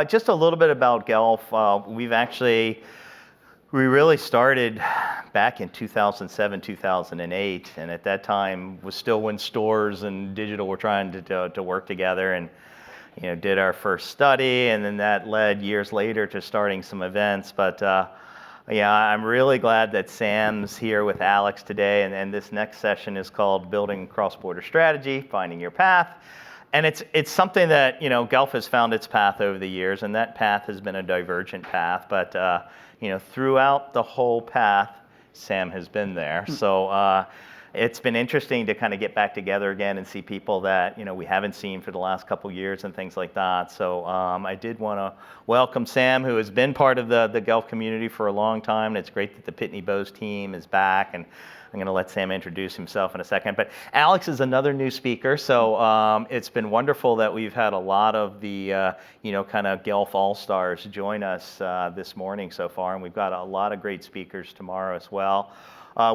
Just a little bit about Guelph. We really started back in 2007, 2008, and at that time was still when stores and digital were trying to work together, and did our first study, and then that led years later to starting some events. But yeah, I'm really glad that Sam's here with Alex today, and this next session is called Building Cross-Border Strategy, Finding Your Path. And it's something that, Guelph has found its path over the years, and that path has been a divergent path, but throughout the whole path, Sam has been there. So it's been interesting to kind of get back together again and see people that, we haven't seen for the last couple years and things like that. So I did want to welcome Sam, who has been part of the Guelph community for a long time. And it's great that the Pitney Bowes team is back, and I'm going to let Sam introduce himself in a second. But Alex is another new speaker, so it's been wonderful that we've had a lot of the, kind of Guelph All-Stars join us this morning so far, and we've got a lot of great speakers tomorrow as well.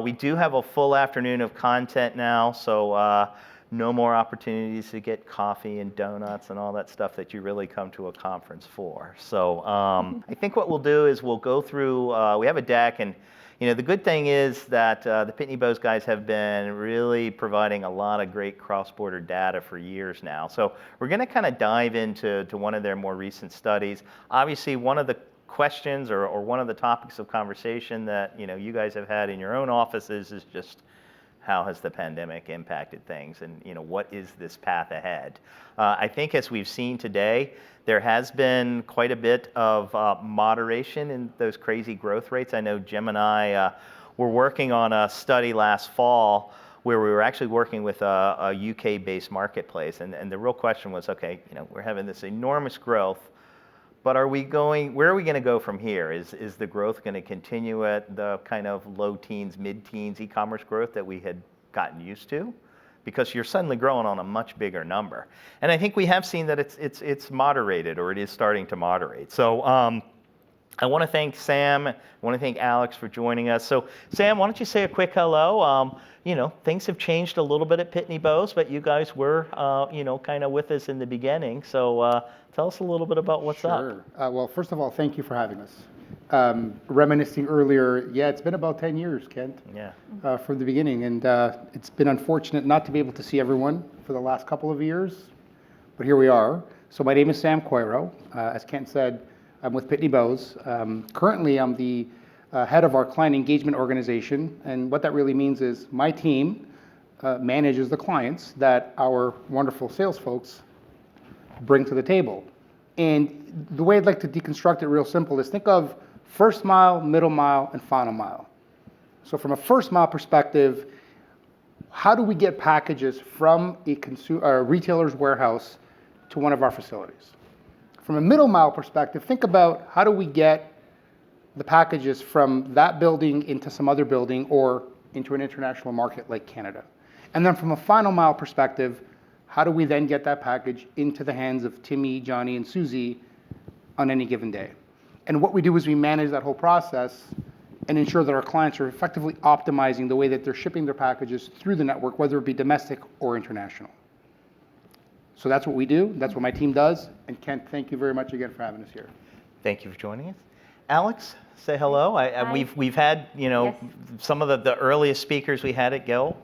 We do have a full afternoon of content now, so no more opportunities to get coffee and donuts and all that stuff that you really come to a conference for. So I think what we'll do is we'll go through, we have a deck, and the good thing is that the Pitney Bowes guys have been really providing a lot of great cross-border data for years now. So we're going to kind of dive into one of their more recent studies. Obviously, one of the questions or one of the topics of conversation that you guys have had in your own offices is just how has the pandemic impacted things, and what is this path ahead? I think as we've seen today, there has been quite a bit of moderation in those crazy growth rates. I know Jim and I were working on a study last fall where we were actually working with a UK-based marketplace, and the real question was, okay, we're having this enormous growth, but where are we going to go from here? Is the growth going to continue at the kind of low teens, mid-teens e-commerce growth that we had gotten used to? Because you're suddenly growing on a much bigger number. And I think we have seen that it's moderated, or it is starting to moderate. So I want to thank Sam, I want to thank Alex for joining us. So Sam, why don't you say a quick hello? Things have changed a little bit at Pitney Bowes, but you guys were, kind of with us in the beginning. So tell us a little bit about what's up. Sure. Well, first of all, thank you for having us. Reminiscing earlier, it's been about 10 years, Kent, from the beginning. And it's been unfortunate not to be able to see everyone for the last couple of years, but here we are. So my name is Sam Coiro. As Kent said, I'm with Pitney Bowes. Currently, I'm the head of our client engagement organization. And what that really means is my team manages the clients that our wonderful sales folks bring to the table. And the way I'd like to deconstruct it real simple is think of first mile, middle mile, and final mile. So from a first mile perspective, how do we get packages from a retailer's warehouse to one of our facilities? From a middle mile perspective, think about how do we get the packages from that building into some other building or into an international market like Canada. And then from a final mile perspective, how do we then get that package into the hands of Timmy, Johnny, and Susie on any given day? And what we do is we manage that whole process and ensure that our clients are effectively optimizing the way that they're shipping their packages through the network, whether it be domestic or international. So that's what we do. That's what my team does. And Kent, thank you very much again for having us here. Thank you for joining us. Alex, say hello. We've had some of the earliest speakers we had at Guelph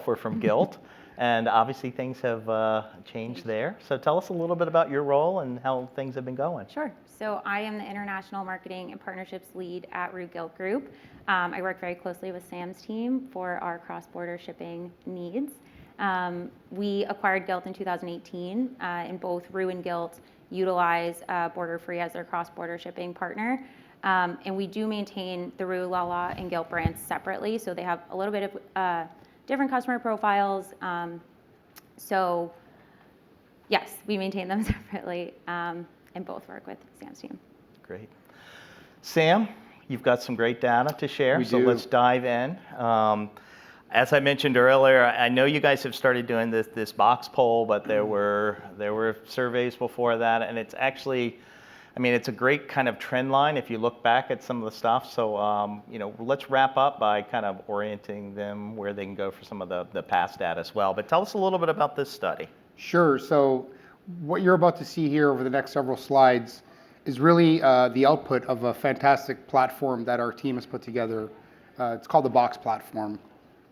were from Guilt, and obviously things have changed there. So tell us a little bit about your role and how things have been going. Sure. So I am the International Marketing and Partnerships Lead at Root Guilt Group. I work very closely with Sam's team for our cross-border shipping needs. We acquired Guilt in 2018, and both Rue and Guilt utilize Border-Free as their cross-border shipping partner. And we do maintain the Rue, Lala, and Guilt brands separately, so they have a little bit of different customer profiles. So yes, we maintain them separately, and both work with Sam's team. Great. Sam, you've got some great data to share, so let's dive in. As I mentioned earlier, I know you guys have started doing this box poll, but there were surveys before that, and it's actually, it's a great kind of trend line if you look back at some of the stuff. So, let's wrap up by kind of orienting them where they can go for some of the past data as well. But tell us a little bit about this study. Sure. So what you're about to see here over the next several slides is really the output of a fantastic platform that our team has put together. It's called the Box Platform.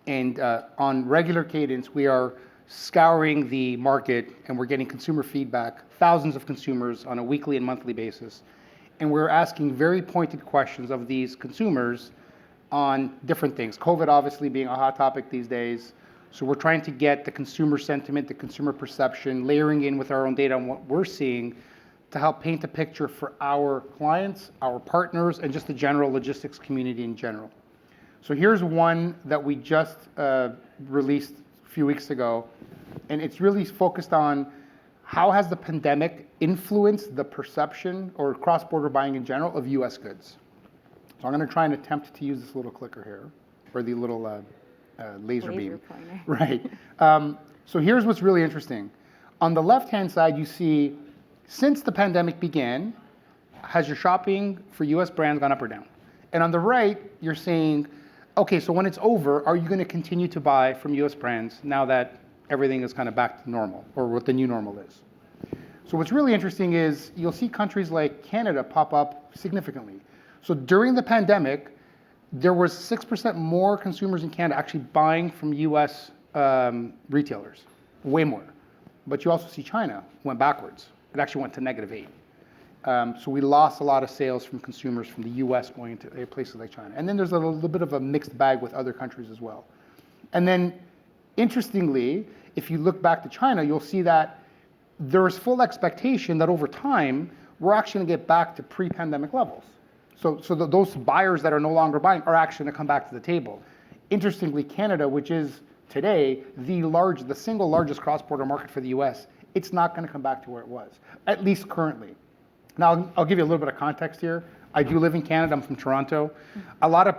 And on regular cadence, we are scouring the market and we're getting consumer feedback, thousands of consumers on a weekly and monthly basis. And we're asking very pointed questions of these consumers on different things. COVID obviously being a hot topic these days. So we're trying to get the consumer sentiment, the consumer perception, layering in with our own data on what we're seeing to help paint a picture for our clients, our partners, and just the general logistics community in general. So here's one that we just released a few weeks ago, and it's really focused on how has the pandemic influenced the perception or cross-border buying in general of US goods. So I'm going to try and attempt to use this little clicker here, or the little laser beam. Pointer. Right. So here's what's really interesting. On the left-hand side, you see, since the pandemic began, has your shopping for US brands gone up or down? And on the right, you're saying, okay, so when it's over, are you going to continue to buy from US brands now that everything is kind of back to normal, or what the new normal is? So what's really interesting is you'll see countries like Canada pop up significantly. So during the pandemic, there was 6% more consumers in Canada actually buying from US retailers, way more. But you also see China went backwards. It actually went to -8. So we lost a lot of sales from consumers from the US going to places like China. And then there's a little bit of a mixed bag with other countries as well. And then interestingly, if you look back to China, you'll see that there is full expectation that over time, we're actually gonna get back to pre-pandemic levels. So those buyers that are no longer buying are actually gonna come back to the table. Interestingly, Canada, which is today the single largest cross-border market for the US, it's not gonna come back to where it was, at least currently. Now, I'll give you a little bit of context here. I do live in Canada, I'm from Toronto. A lot of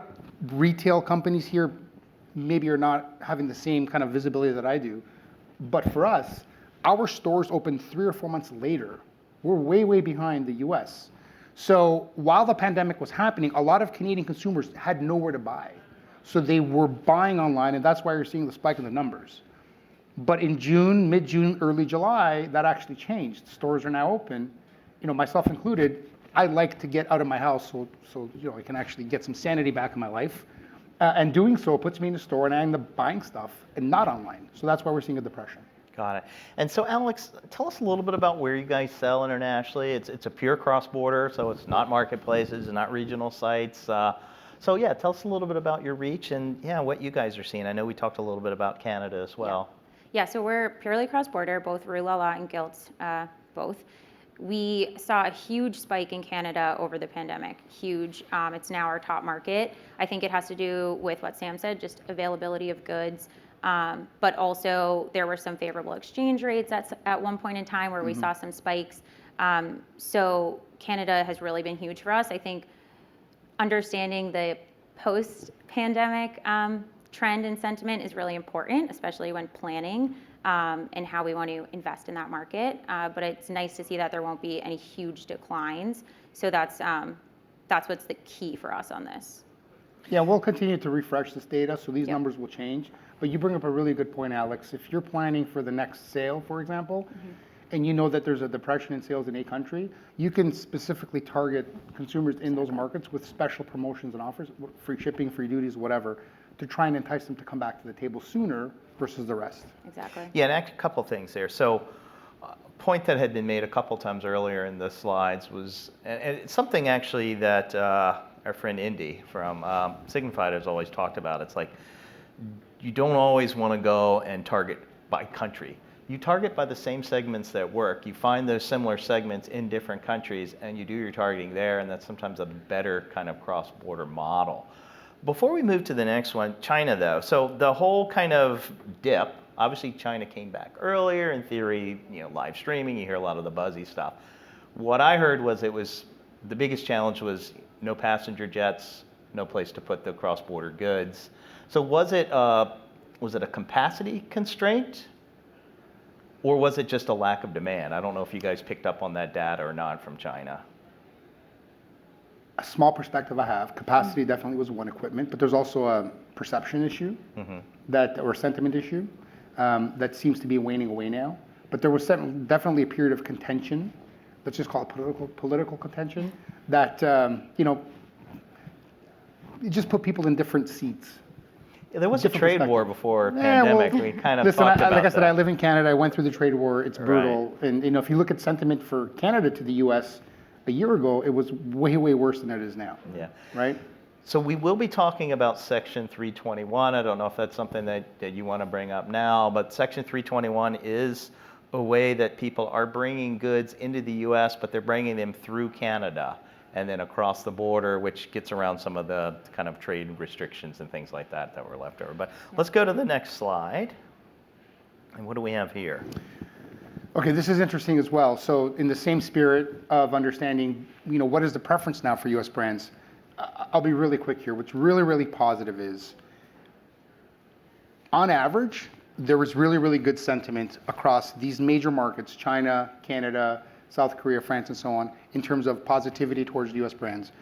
retail companies here maybe are not having the same kind of visibility that I do. But for us, our stores opened 3 or 4 months later. We're way, way behind the US. So while the pandemic was happening, a lot of Canadian consumers had nowhere to buy. So they were buying online, and that's why you're seeing the spike in the numbers. But in June, mid-June, early July, that actually changed. Stores are now open. You know, myself included, I like to get out of my house so you know, I can actually get some sanity back in my life. And doing so puts me in the store and I end up buying stuff and not online. So that's why we're seeing a depression. Got it. And so Alex, tell us a little bit about where you guys sell internationally. It's a pure cross-border, so it's not marketplaces and not regional sites. So yeah, tell us a little bit about your reach and yeah, what you guys are seeing. I know we talked a little bit about Canada as well. Yeah, so we're purely cross-border, both Rue La La and Gilt, both. We saw a huge spike in Canada over the pandemic, huge. It's now our top market. I think it has to do with what Sam said, just availability of goods, but also there were some favorable exchange rates at one point in time where we saw some spikes. So Canada has really been huge for us. I think understanding the post-pandemic trend and sentiment is really important, especially when planning and how we want to invest in that market. But it's nice to see that there won't be any huge declines. So that's what's the key for us on this. Yeah, we'll continue to refresh this data, so these numbers will change. But you bring up a really good point, Alex. If you're planning for the next sale, for example, and you know that there's a depression in sales in a country, you can specifically target consumers in those markets with special promotions and offers, free shipping, free duties, whatever, to try and entice them to come back to the table sooner versus the rest. Exactly. Yeah, and a couple things there. So a point that had been made a couple times earlier in the slides was, and it's something actually that our friend Indy from Signify has always talked about. It's like, you don't always want to go and target by country. You target by the same segments that work. You find those similar segments in different countries and you do your targeting there, and that's sometimes a better kind of cross-border model. Before we move to the next one, China though. So the whole kind of dip, obviously China came back earlier. In theory, you know, live streaming, you hear a lot of the buzzy stuff. What I heard was the biggest challenge was no passenger jets, no place to put the cross-border goods. So was it a capacity constraint, or was it just a lack of demand? I don't know if you guys picked up on that data or not from China. A small perspective I have, capacity definitely was one equipment, but there's also a perception issue or sentiment issue that seems to be waning away now. but there was definitely a period of contention. Let's just call it political contention that, it just put people in different seats. Yeah, there was a trade war before pandemic. We kind of listen, talked about like I said, that. I live in Canada. I went through the trade war. It's brutal. Right. And if you look at sentiment for Canada to the U.S. a year ago, it was way, way worse than it is now. Yeah. Right? So we will be talking about Section 321. I don't know if that's something that you want to bring up now, but Section 321 is a way that people are bringing goods into the U.S., but they're bringing them through Canada and then across the border, which gets around some of the kind of trade restrictions and things like that were left over. But let's go to the next slide. And what do we have here? Okay, this is interesting as well. So in the same spirit of understanding, what is the preference now for U.S. brands? I'll be really quick here. What's really, really positive is, on average, there was really, really good sentiment across these major markets, China, Canada, South Korea, France, and so on, in terms of positivity towards U.S. brands.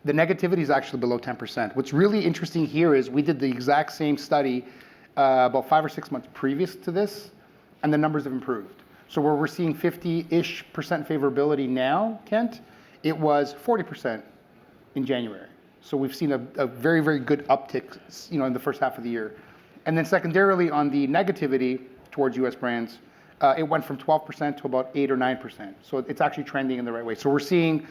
The negativity is actually below 10%. What's really interesting here is we did the exact same study about 5 or 6 months previous to this, and the numbers have improved. So where we're seeing 50-ish% favorability now, Kent, it was 40% in January. So we've seen a very, very good uptick, in the first half of the year. And then secondarily, on the negativity towards U.S. brands, it went from 12% to about 8 or 9%. So it's actually trending in the right way. So we're seeing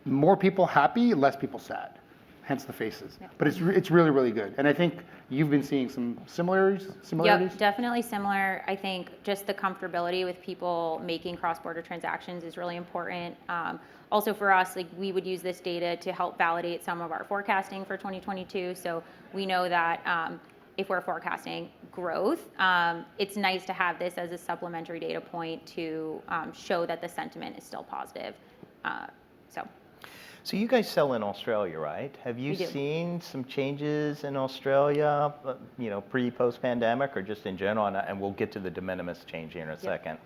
more people happy, less people sad, hence the faces. Yeah. But it's really, really good. And I think you've been seeing some similarities? Yep, definitely similar. I think just the comfortability with people making cross-border transactions is really important. Also for us, we would use this data to help validate some of our forecasting for 2022. So we know that if we're forecasting growth, it's nice to have this as a supplementary data point to show that the sentiment is still positive. So you guys sell in Australia, right? Have you seen some changes in Australia, pre-post pandemic, or just in general? And we'll get to the de minimis change here in a second.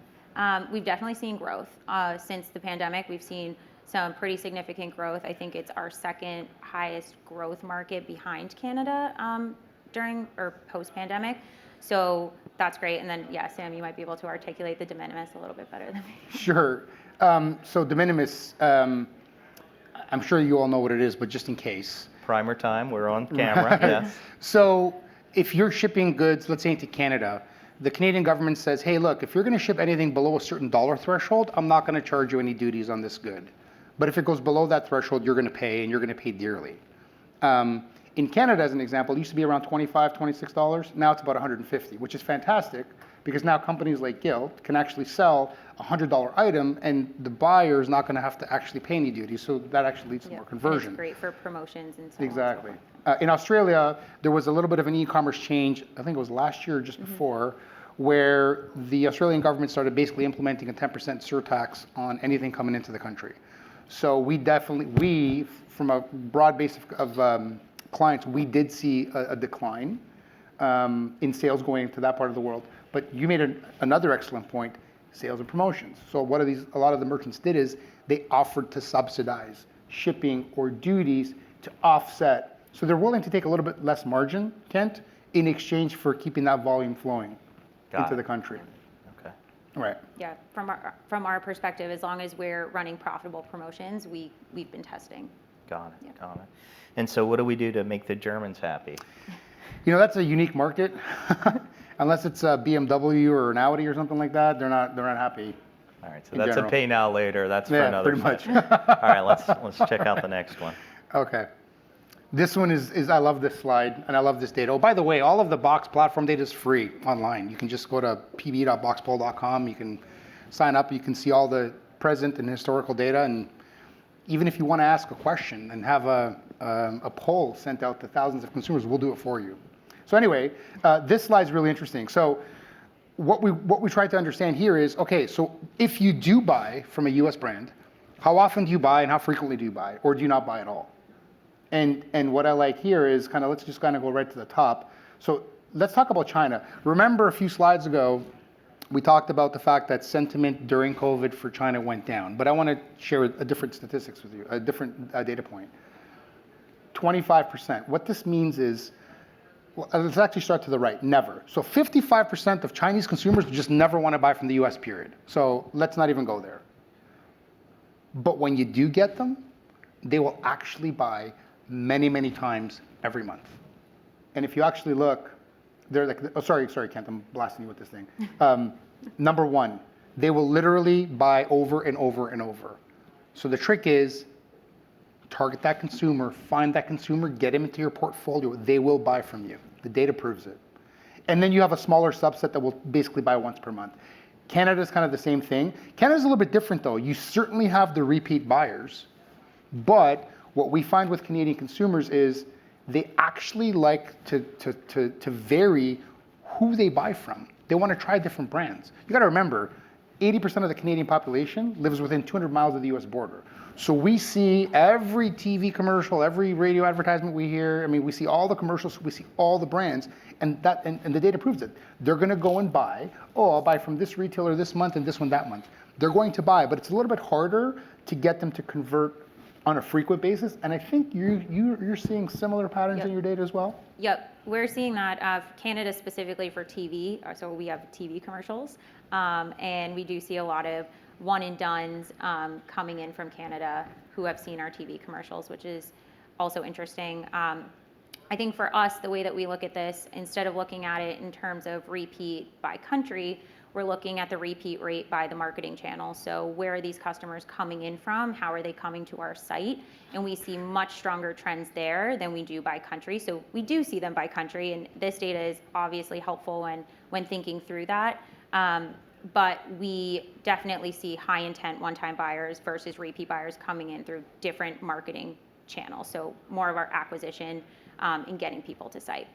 We've definitely seen growth since the pandemic. We've seen some pretty significant growth. I think it's our second highest growth market behind Canada during or post-pandemic. So that's great. And then, Sam, you might be able to articulate the de minimis a little bit better than me. Sure. So de minimis, I'm sure you all know what it is, but just in case. Primer time, we're on camera, yes. So if you're shipping goods, let's say into Canada, the Canadian government says, hey, look, if you're going to ship anything below a certain dollar threshold, I'm not going to charge you any duties on this good. But if it goes below that threshold, you're going to pay, and you're going to pay dearly. In Canada, as an example, it used to be around $25, $26. Now it's about $150, which is fantastic, because now companies like Gilt can actually sell a $100 item, and the buyer is not going to have to actually pay any duty. So that actually leads to more conversion. And it's great for promotions and so Exactly. on. So in Australia, there was a little bit of an e-commerce change, I think it was last year or just before, where the Australian government started basically implementing a 10% surtax on anything coming into the country. So we, from a broad base of clients, we did see a decline in sales going to that part of the world. But you made another excellent point, sales and promotions. So what a lot of the merchants did is they offered to subsidize shipping or duties to offset. So they're willing to take a little bit less margin, Kent, in exchange for keeping that volume flowing into the country. Okay. Right. Yeah, from our perspective, as long as we're running profitable promotions, we've been testing. Got it. Yeah. Got it. And so what do we do to make the Germans happy? That's a unique market. Unless it's a BMW or an Audi or something like that, they're not happy. All right, so that's general. A pay now later. That's for another pretty much. All right, let's check out the next one. Okay. This one is I love this slide and I love this data. Oh, by the way, all of the Box platform data is free online. You can just go to pb.boxpol.com. You can sign up. You can see all the present and historical data. And even if you want to ask a question and have a poll sent out to thousands of consumers, we'll do it for you. So anyway, this slide is really interesting. So what we try to understand here is, okay, so if you do buy from a US brand, how often do you buy and how frequently do you buy, or do you not buy at all? And what I like here is let's just go right to the top. So let's talk about China. Remember a few slides ago, we talked about the fact that sentiment during COVID for China went down, but I want to share a different statistics with you, a different data point. 25%. What this means is Well, let's actually start to the right, never. So 55% of Chinese consumers just never want to buy from the US, period. So let's not even go there. But when you do get them, they will actually buy many, many times every month. And if you actually look, they're like, oh, sorry, Kent, I'm blasting you with this thing. Number one, they will literally buy over and over and over. So the trick is, target that consumer, find that consumer, get them into your portfolio. They will buy from you. The data proves it. And then you have a smaller subset that will basically buy once per month. Canada is kind of the same thing. Canada's a little bit different though. You certainly have the repeat buyers, but what we find with Canadian consumers is they actually like to vary who they buy from. They want to try different brands. You got to remember, 80% of the Canadian population lives within 200 miles of the US border. So we see every TV commercial, every radio advertisement we hear. I mean, we see all the commercials, we see all the brands, and the data proves it. They're going to go and buy. Oh, I'll buy from this retailer this month and this one that month. They're going to buy, but it's a little bit harder to get them to convert on a frequent basis. And I think you're seeing similar patterns in your data as well. Yep, we're seeing that. Canada specifically for TV. So we have TV commercials, and we do see a lot of one and dones coming in from Canada who have seen our TV commercials, which is also interesting. I think for us, the way that we look at this, instead of looking at it in terms of repeat by country, we're looking at the repeat rate by the marketing channel. So where are these customers coming in from? How are they coming to our site? And we see much stronger trends there than we do by country. So we do see them by country, and this data is obviously helpful when thinking through that. But we definitely see high intent one-time buyers versus repeat buyers coming in through different marketing channels. So more of our acquisition in getting people to site.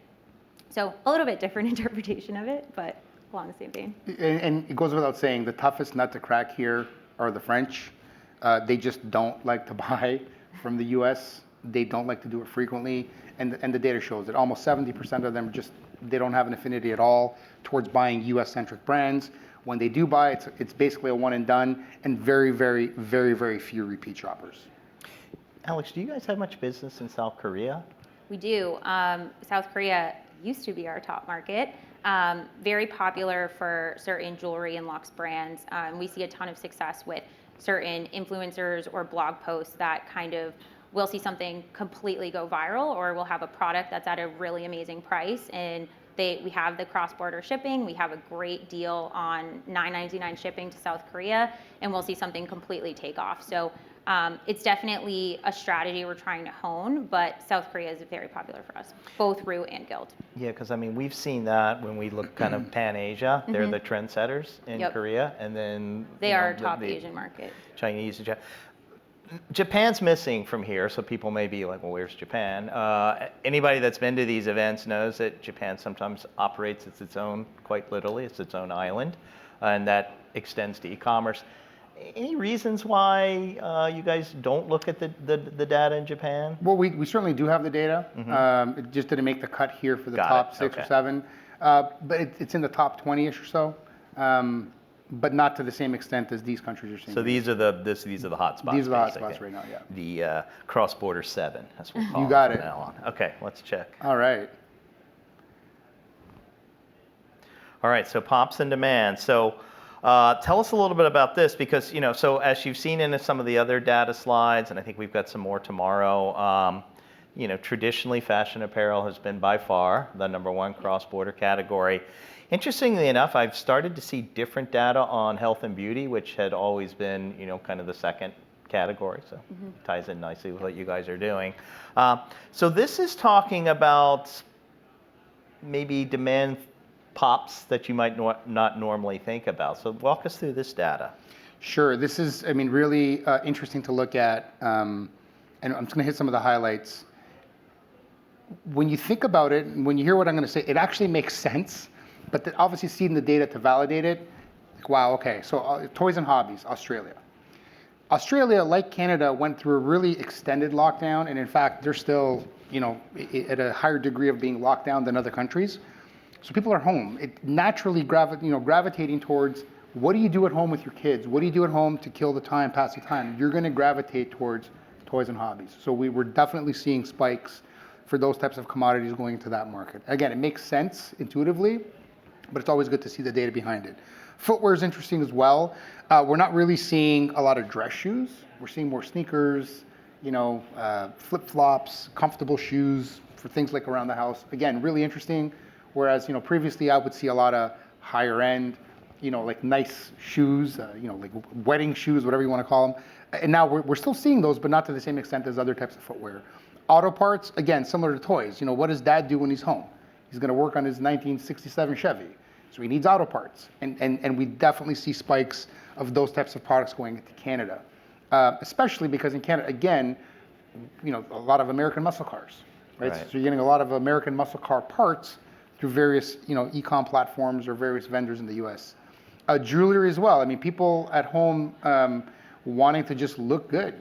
So a little bit different interpretation of it, but along the same vein. And it goes without saying, the toughest nut to crack here are the French. They just don't like to buy from the US. They don't like to do it frequently. And the data shows that almost 70% of them they don't have an affinity at all towards buying US-centric brands. When they do buy, it's basically a one and done, and very, very, very, very few repeat shoppers. Alex, do you guys have much business in South Korea? We do. South Korea used to be our top market. Very popular for certain jewelry and luxe brands. We see a ton of success with certain influencers or blog posts that kind of we'll see something completely go viral, or we'll have a product that's at a really amazing price, and we have the cross-border shipping. We have a great deal on $9.99 shipping to South Korea, and we'll see something completely take off. So it's definitely a strategy we're trying to hone, but South Korea is very popular for us, both Rue and Guild. Yeah, because I mean, we've seen that when we look kind of pan-Asia. They're the trendsetters in Korea, and then they are a top Asian market. Chinese, Japan's missing from here, so people may be like, well, where's Japan? Anybody that's been to these events knows that Japan sometimes operates as its own, quite literally, it's its own island, and that extends to e-commerce. Any reasons why you guys don't look at the data in Japan? Well, we certainly do have the data. It just didn't make the cut here for the top 6 or 7. But it's in the top 20-ish or so. But not to the same extent as these countries are seeing. So these are the hotspots. These are the hotspots right now, yeah. The cross-border 7, that's what we'll call you got it it. from now on. Okay, let's check. All right. All right, so pops in demand. So tell us a little bit about this, because so as you've seen in some of the other data slides, and I think we've got some more tomorrow. Traditionally, fashion apparel has been by far the #1 cross-border category. Interestingly enough, I've started to see different data on health and beauty, which had always been, kind of the second category. So ties in nicely with what you guys are doing. So this is talking about maybe demand pops that you might not normally think about. So walk us through this data. Sure. This is, really interesting to look at. And I'm just going to hit some of the highlights. When you think about it, and when you hear what I'm going to say, it actually makes sense. But obviously seeing the data to validate it, like, wow, okay. So toys and hobbies, Australia. Australia, like Canada, went through a really extended lockdown. And in fact, they're still, at a higher degree of being locked down than other countries. So people are home. It naturally gravitating towards, what do you do at home with your kids? What do you do at home to kill the time, pass the time? You're going to gravitate towards toys and hobbies. So we were definitely seeing spikes for those types of commodities going into that market. Again, it makes sense intuitively, but it's always good to see the data behind it. Footwear is interesting as well. We're not really seeing a lot of dress shoes. We're seeing more sneakers, flip-flops, comfortable shoes for things like around the house. Again, really interesting. Whereas, previously I would see a lot of higher end, like nice shoes, like wedding shoes, whatever you want to call them. And now we're still seeing those, but not to the same extent as other types of footwear. Auto parts, again, similar to toys. What does dad do when he's home? He's going to work on his 1967 Chevy. So he needs auto parts. And we definitely see spikes of those types of products going into Canada. Especially because in Canada, again, a lot of American muscle cars, right? So you're getting a lot of American muscle car parts through various, e-com platforms or various vendors in the US. Jewelry as well. I mean, people at home wanting to just look good.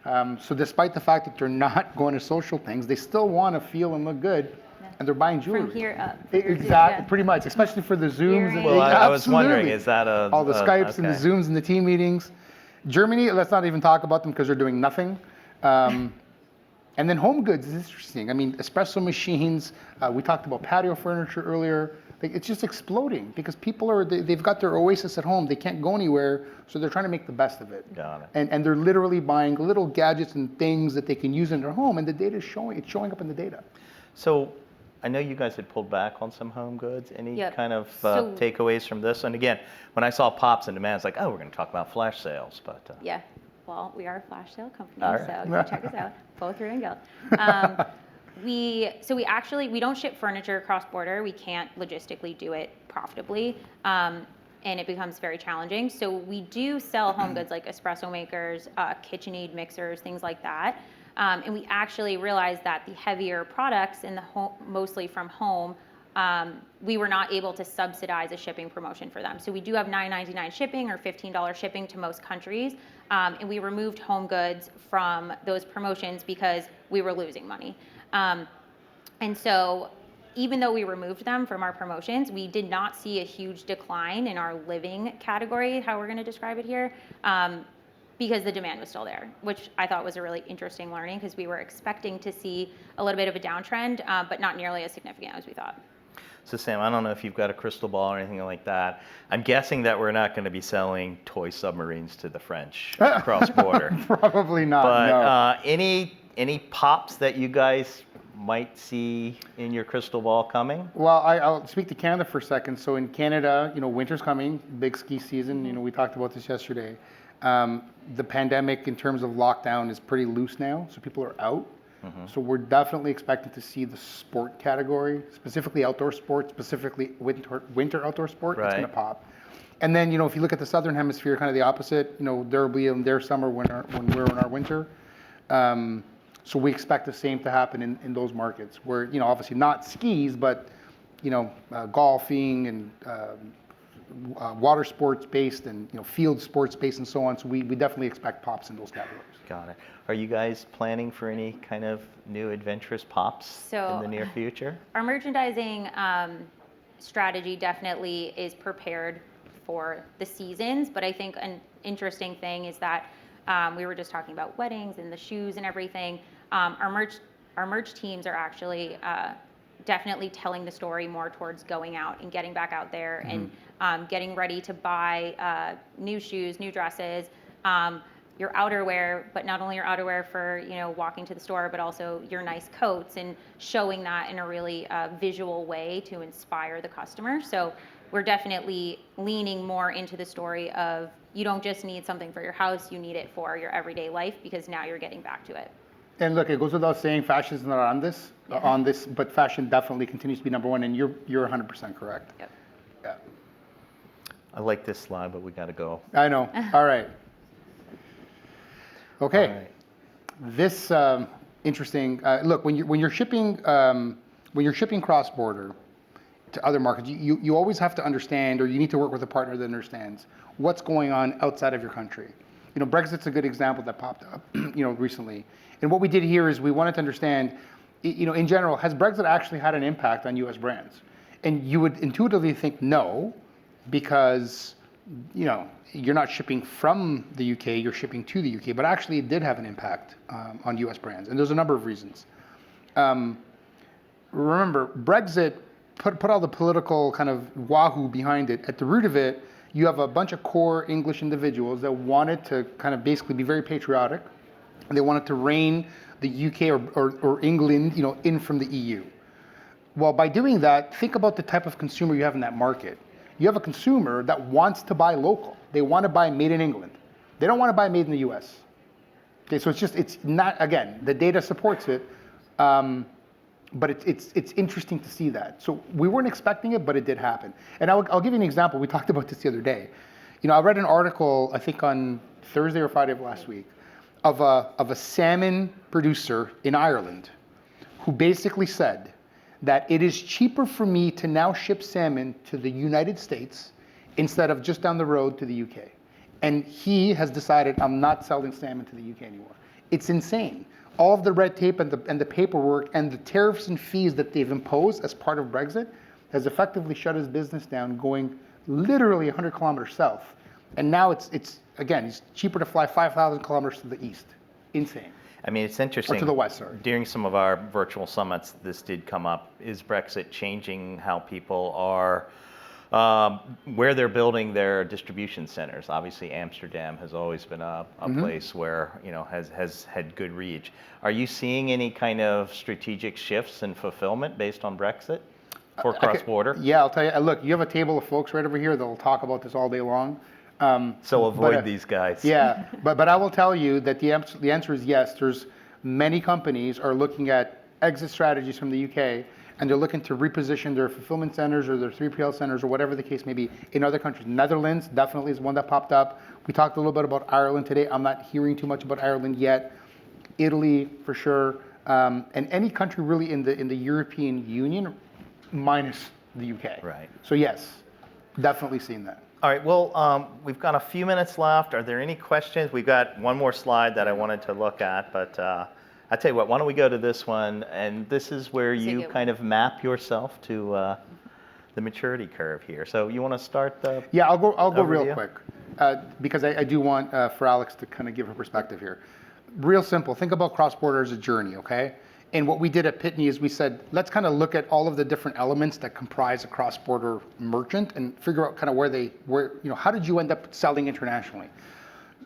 So despite the fact that they're not going to social things, they still want to feel and look good. And they're buying jewelry. From here up. Exactly, pretty much, especially for the Zooms. Well, I was wondering, is that all the Skypes and the Zooms and the team meetings. Germany, let's not even talk about them because they're doing nothing. And then home goods is interesting. I mean, espresso machines. We talked about patio furniture earlier. It's just exploding because people they've got their oasis at home. They can't go anywhere, so they're trying to make the best of it. Got it. And they're literally buying little gadgets and things that they can use in their home, and the data is showing. It's showing up in the data. So I know you guys had pulled back on some home goods. Any kind of takeaways from this? And again, when I saw pops in demand, it's like, oh, we're going to talk about flash sales. But yeah, well, we are a flash sale company, right. so you can check us out, both Rue and Gilt. We don't ship furniture cross border. We can't logistically do it profitably, and it becomes very challenging. So we do sell home goods like espresso makers, KitchenAid mixers, things like that. And we actually realized that the heavier products in the home, mostly from home, we were not able to subsidize a shipping promotion for them. So we do have $9.99 shipping or $15 shipping to most countries, and we removed home goods from those promotions because we were losing money. And so even though we removed them from our promotions, we did not see a huge decline in our living category, how we're going to describe it here. Because the demand was still there, which I thought was a really interesting learning because we were expecting to see a little bit of a downtrend, but not nearly as significant as we thought. So Sam, I don't know if you've got a crystal ball or anything like that. I'm guessing that we're not going to be selling toy submarines to the French cross-border. Probably not, but no. Any pops that you guys might see in your crystal ball coming? Well, I'll speak to Canada for a second. So in Canada, winter's coming, big ski season. We talked about this yesterday. The pandemic in terms of lockdown is pretty loose now, so people are out. Mm-hmm. So we're definitely expecting to see the sport category, specifically outdoor sports, specifically winter outdoor sport, it's going to pop. And then, if you look at the southern hemisphere, kind of the opposite, there'll be in their summer when we're in our winter. So we expect the same to happen in those markets where, obviously not skis, but, golfing and water sports based and field sports based and so on. So we definitely expect pops in those categories. Got it. Are you guys planning for any kind of new adventurous pops in the near future? Our merchandising strategy definitely is prepared for the seasons, but I think an interesting thing is that we were just talking about weddings and the shoes and everything. Our merch teams are actually definitely telling the story more towards going out and getting back out there and getting ready to buy new shoes, new dresses, your outerwear, but not only your outerwear for walking to the store, but also your nice coats and showing that in a really visual way to inspire the customer. So we're definitely leaning more into the story of you don't just need something for your house, you need it for your everyday life because now you're getting back to it. And look, it goes without saying, fashion is not on this, but fashion definitely continues to be number one, and you're 100% correct. Yep. Yeah. I like this slide, but we got to go. I know. All right. Okay. All right. This interesting. Look, when you're shipping cross-border to other markets, you always have to understand, or you need to work with a partner that understands what's going on outside of your country. Brexit's a good example that popped up, recently. And what we did here is we wanted to understand, in general, has Brexit actually had an impact on U.S. brands? And you would intuitively think no, because, you're not shipping from the UK, you're shipping to the UK, but actually it did have an impact on U.S. brands. And there's a number of reasons. remember, Brexit put all the political kind of wahoo behind it. At the root of it, you have a bunch of core English individuals that wanted to kind of basically be very patriotic. And they wanted to rein the UK or England, in from the EU. Well, by doing that, think about the type of consumer you have in that market. You have a consumer that wants to buy local. They want to buy made in England. They don't want to buy made in the US. Okay, so it's not, again, the data supports it, but it's interesting to see that. So we weren't expecting it, but it did happen. And I'll give you an example. We talked about this the other day. I read an article, I think on Thursday or Friday of last week, of a salmon producer in Ireland who basically said that it is cheaper for me to now ship salmon to the United States instead of just down the road to the UK. And he has decided, I'm not selling salmon to the UK anymore. It's insane. All of the red tape and the paperwork and the tariffs and fees that they've imposed as part of Brexit has effectively shut his business down, going literally 100 kilometers south. And now it's cheaper to fly 5,000 kilometers to the east. Insane. I mean, it's interesting. Or to the west, sorry. During some of our virtual summits, this did come up. Is Brexit changing how people are, where they're building their distribution centers? Obviously, Amsterdam has always been a place where, has had good reach. Are you seeing any kind of strategic shifts in fulfillment based on Brexit for cross-border? Yeah, I'll tell you. Look, you have a table of folks right over here that'll talk about this all day long. So avoid these guys. Yeah, but I will tell you that the answer is yes. There's many companies are looking at exit strategies from the UK, and they're looking to reposition their fulfillment centers or their 3PL centers or whatever the case may be in other countries. Netherlands definitely is one that popped up. We talked a little bit about Ireland today. I'm not hearing too much about Ireland yet. Italy for sure, and any country really in the European Union, minus the UK. Right. So yes, definitely seen that. All right, well, we've got a few minutes left. Are there any questions? We've got one more slide that I wanted to look at, but I tell you what, why don't we go to this one? And this is where you kind of map yourself to the maturity curve here. So you want to start the Yeah, I'll go real quick because I do want for Alex to kind of give her perspective here. Real simple. Think about cross-border as a journey, okay? And what we did at Pitney is we said, let's kind of look at all of the different elements that comprise a cross-border merchant and figure out kind of how did you end up selling internationally?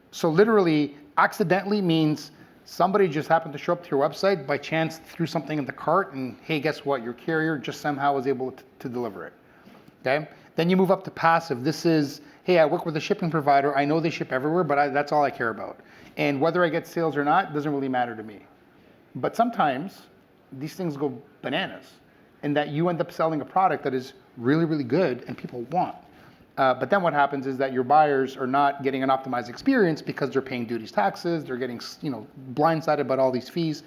So literally, accidentally means somebody just happened to show up to your website by chance, threw something in the cart, and hey, guess what? Your carrier just somehow was able to deliver it, okay? Then you move up to passive. This is, hey, I work with a shipping provider. I know they ship everywhere, but that's all I care about. And whether I get sales or not doesn't really matter to me. But sometimes these things go bananas in that you end up selling a product that is really, really good and people want. But then what happens is that your buyers are not getting an optimized experience because they're paying duties, taxes, they're getting blindsided by all these fees.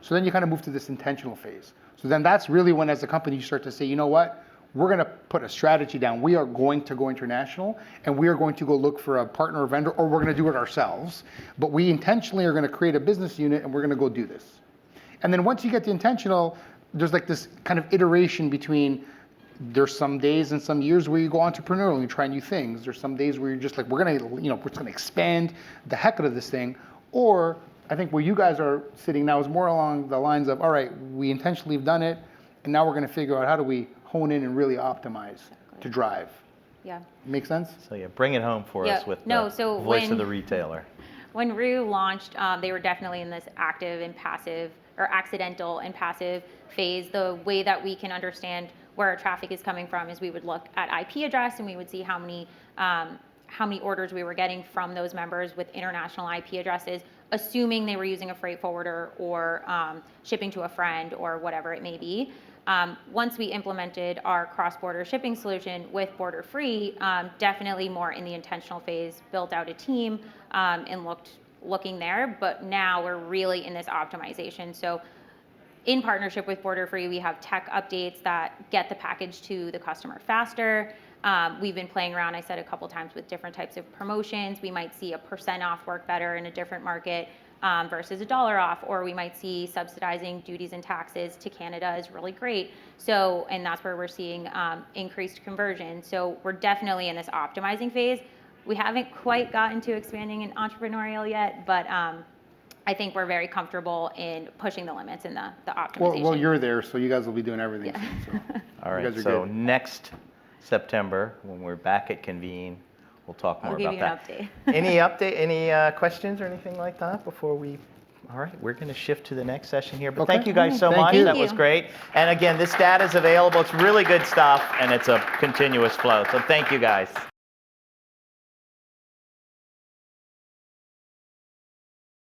So then you kind of move to this intentional phase. So then that's really when as a company you start to say, you know what? We're going to put a strategy down. We are going to go international, and we are going to go look for a partner or vendor, or we're going to do it ourselves. But we intentionally are going to create a business unit, and we're going to go do this. And then once you get the intentional, there's like this kind of iteration between there's some days and some years where you go entrepreneurial and you try new things. There's some days where you're just like, we're just going to expand the heck out of this thing. Or I think where you guys are sitting now is more along the lines of, all right, we intentionally have done it, and now we're going to figure out how do we hone in and really optimize to drive. Yeah. Make sense? So yeah, bring it home for us with the voice of the retailer. When Rue launched, they were definitely in this active and passive, or accidental and passive phase. The way that we can understand where our traffic is coming from is we would look at IP address and we would see how many orders we were getting from those members with international IP addresses, assuming they were using a freight forwarder or shipping to a friend or whatever it may be. Once we implemented our cross-border shipping solution with Border-Free, definitely more in the intentional phase, built out a team and looking there, but now we're really in this optimization. So in partnership with Border-Free, we have tech updates that get the package to the customer faster. We've been playing around, I said a couple times, with different types of promotions. We might see a % off work better in a different market versus $1 off, or we might see subsidizing duties and taxes to Canada is really great. So, and that's where we're seeing increased conversion. So we're definitely in this optimizing phase. We haven't quite gotten to expanding and entrepreneurial yet, but I think we're very comfortable in pushing the limits in the optimization. Well, you're there, so you guys will be doing everything. Yeah. soon, so. All You right, guys are so good. next September, when we're back at Convene, we'll talk more I'll give about you an that. update. Any questions or anything like that before we? All right, we're going to shift to the next session here. But Okay. thank you guys so Thank much. you. That Thank was you. great. And again, this data is available. It's really good stuff, and it's a continuous flow. So thank you guys.